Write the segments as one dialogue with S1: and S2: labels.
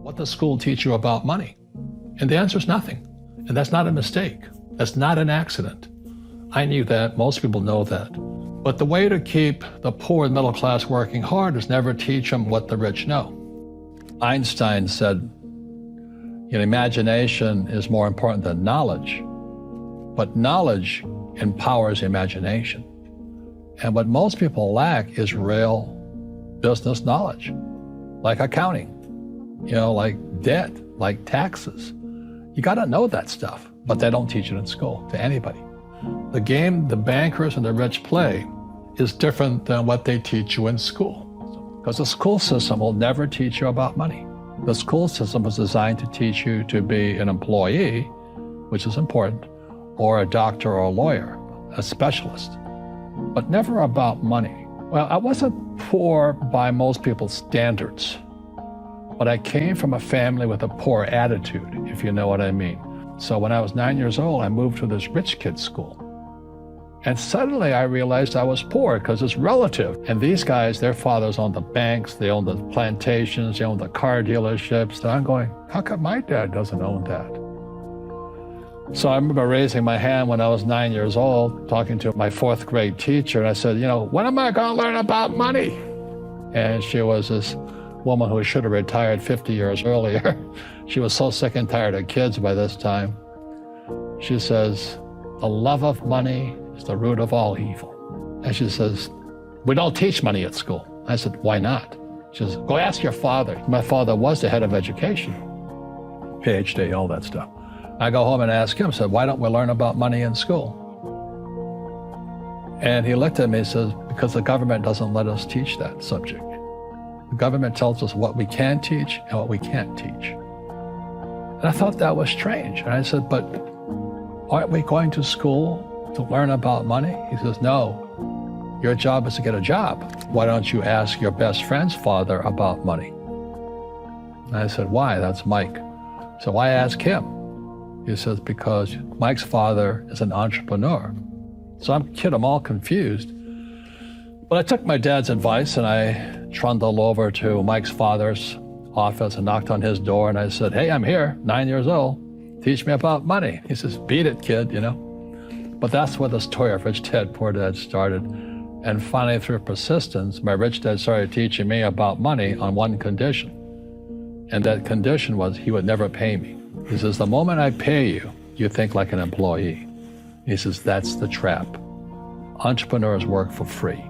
S1: What does school teach you about money? And the answer is nothing. And that's not a mistake. That's not an accident. I knew that. Most people know that. But the way to keep the poor and middle class working hard is never teach them what the rich know. Einstein said, imagination is more important than knowledge, but knowledge empowers imagination. And what most people lack is real business knowledge, like accounting, like debt, like taxes. You got to know that stuff, but they don't teach it in school to anybody. The game the bankers and the rich play is different than what they teach you in school. Because the school system will never teach you about money. The school system was designed to teach you to be an employee, which is important, or a doctor or a lawyer, a specialist, but never about money. Well, I wasn't poor by most people's standards, but I came from a family with a poor attitude, if you know what I mean. So when I was 9 years old, I moved to this rich kid's school. And suddenly I realized I was poor because it's relative. And these guys, their fathers owned the banks, they owned the plantations, they owned the car dealerships. And I'm going, how come my dad doesn't own that? So I remember raising my hand when I was 9 years old, talking to my fourth grade teacher. And I said, when am I going to learn about money? And she was this woman who should have retired 50 years earlier. She was so sick and tired of kids by this time. She says, the love of money is the root of all evil. And she says, we don't teach money at school. I said, why not? She says, go ask your father. My father was the head of education, PhD, all that stuff. I go home and ask him, said, why don't we learn about money in school? And he looked at me and says, because the government doesn't let us teach that subject. The government tells us what we can teach and what we can't teach. And I thought that was strange. And I said, but aren't we going to school to learn about money? He says, no, your job is to get a job. Why don't you ask your best friend's father about money? And I said, why? That's Mike. So why ask him? He says, because Mike's father is an entrepreneur. So I'm all confused. But I took my dad's advice and I trundled over to Mike's father's office and knocked on his door and I said, hey, I'm here, 9 years old. Teach me about money. He says, beat it, kid, But that's where the story of Rich Dad, Poor Dad started. And finally, through persistence, my rich dad started teaching me about money on one condition. And that condition was he would never pay me. He says, the moment I pay you, you think like an employee. He says, that's the trap. Entrepreneurs work for free.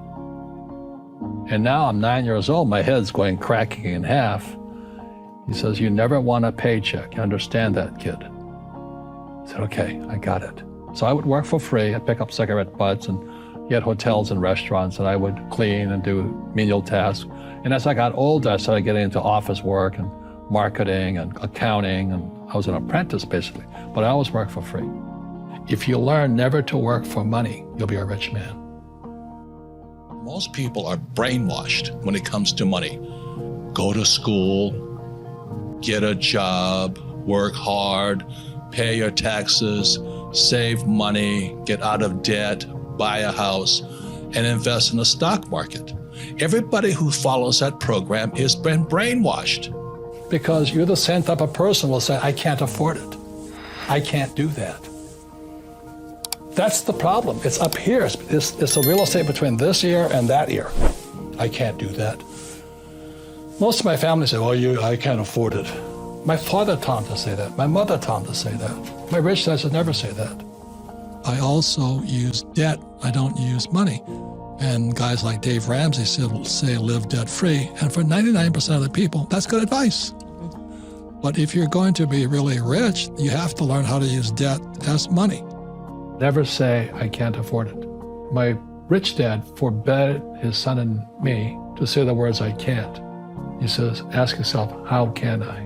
S1: And now I'm 9 years old, my head's going cracking in half. He says, you never want a paycheck. You understand that, kid? I said, okay, I got it. So I would work for free. I'd pick up cigarette butts and get hotels and restaurants, and I would clean and do menial tasks. And as I got older, I started getting into office work and marketing and accounting, and I was an apprentice basically, but I always worked for free. If you learn never to work for money, you'll be a rich man.
S2: Most people are brainwashed when it comes to money. Go to school, get a job, work hard, pay your taxes, save money, get out of debt, buy a house, and invest in the stock market. Everybody who follows that program has been brainwashed.
S1: Because you're the same type of person who will say, I can't afford it. I can't do that. That's the problem. It's up here. It's the real estate between this ear and that ear. I can't do that. Most of my family say, well, I can't afford it. My father taught him to say that. My mother taught him to say that. My rich dad should never say that. I also use debt. I don't use money. And guys like Dave Ramsey say live debt-free. And for 99% of the people, that's good advice. But if you're going to be really rich, you have to learn how to use debt as money. Never say, I can't afford it. My rich dad forbade his son and me to say the words, I can't. He says, ask yourself, how can I?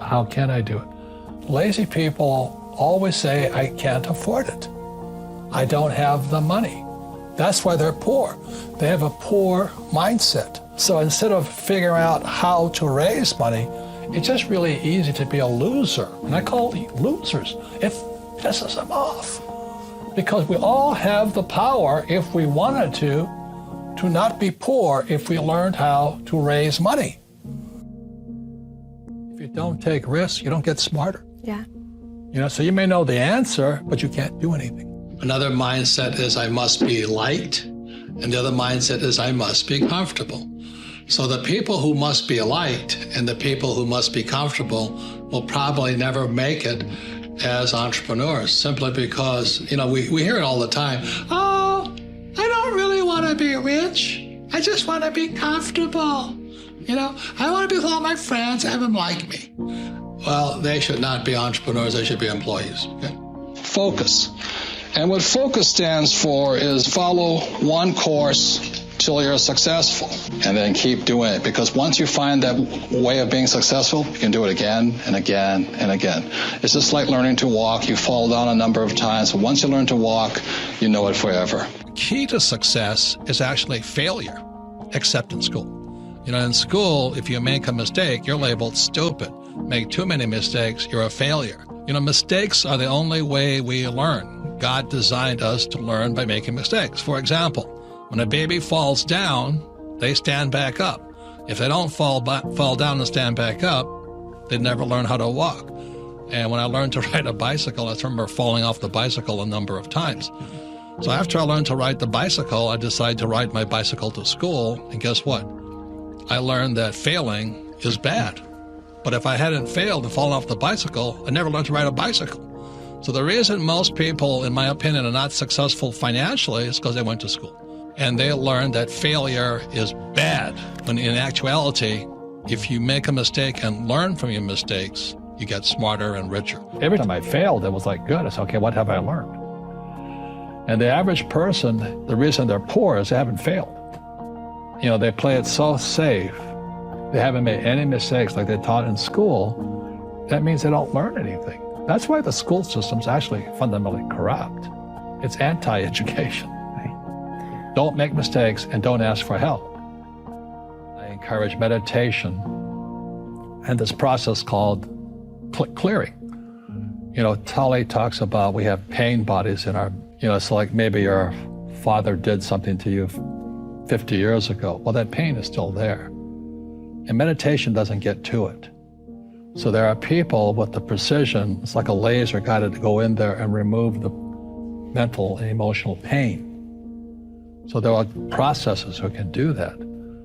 S1: How can I do it? Lazy people always say, I can't afford it. I don't have the money. That's why they're poor. They have a poor mindset. So instead of figuring out how to raise money, it's just really easy to be a loser. And I call it losers. It pisses them off. Because we all have the power, if we wanted to not be poor if we learned how to raise money. If you don't take risks, you don't get smarter.
S3: Yeah.
S1: So you may know the answer, but you can't do anything.
S4: Another mindset is I must be liked, and the other mindset is I must be comfortable. So the people who must be liked and the people who must be comfortable will probably never make it as entrepreneurs, simply because, we hear it all the time. Oh, I don't really want to be rich. I just want to be comfortable. I want to be with all my friends, have them like me. Well, they should not be entrepreneurs. They should be employees. Okay?
S5: Focus. And what focus stands for is follow one course till you're successful, and then keep doing it. Because once you find that way of being successful, you can do it again and again and again. It's just like learning to walk. You fall down a number of times, but once you learn to walk, you know it forever.
S2: Key to success is actually failure, except in school. In school, if you make a mistake, you're labeled stupid. Make too many mistakes, you're a failure. Mistakes are the only way we learn. God designed us to learn by making mistakes. For example, when a baby falls down, they stand back up. If they don't fall down and stand back up, they never learn how to walk. And when I learned to ride a bicycle, I remember falling off the bicycle a number of times. So after I learned to ride the bicycle, I decided to ride my bicycle to school. And guess what? I learned that failing is bad. But if I hadn't failed and fallen off the bicycle, I never learned to ride a bicycle. So the reason most people, in my opinion, are not successful financially is because they went to school. And they learned that failure is bad, when in actuality, if you make a mistake and learn from your mistakes, you get smarter and richer.
S1: Every time I failed, it was like, good. I said, okay, what have I learned? And the average person, the reason they're poor is they haven't failed. They play it so safe. They haven't made any mistakes like they're taught in school. That means they don't learn anything. That's why the school system's actually fundamentally corrupt. It's anti-education. Don't make mistakes and don't ask for help. I encourage meditation and this process called clearing. Tully talks about we have pain bodies in our, it's like maybe your father did something to you 50 years ago. Well, that pain is still there. And meditation doesn't get to it. So there are people with the precision, it's like a laser guided to go in there and remove the mental and emotional pain. So there are processes who can do that.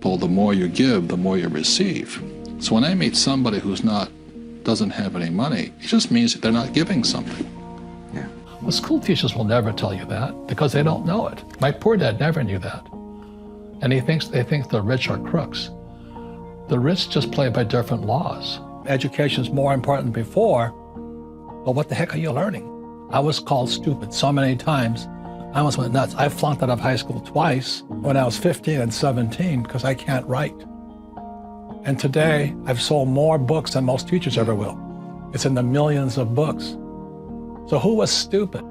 S5: Well, the more you give, the more you receive. So when I meet somebody who's doesn't have any money, it just means that they're not giving something.
S1: Yeah. Well, school teachers will never tell you that because they don't know it. My poor dad never knew that. And they think the rich are crooks. The rich just play by different laws. Education is more important than before, but what the heck are you learning? I was called stupid so many times. I almost went nuts. I flunked out of high school twice when I was 15 and 17 because I can't write. And today, I've sold more books than most teachers ever will. It's in the millions of books. So who was stupid?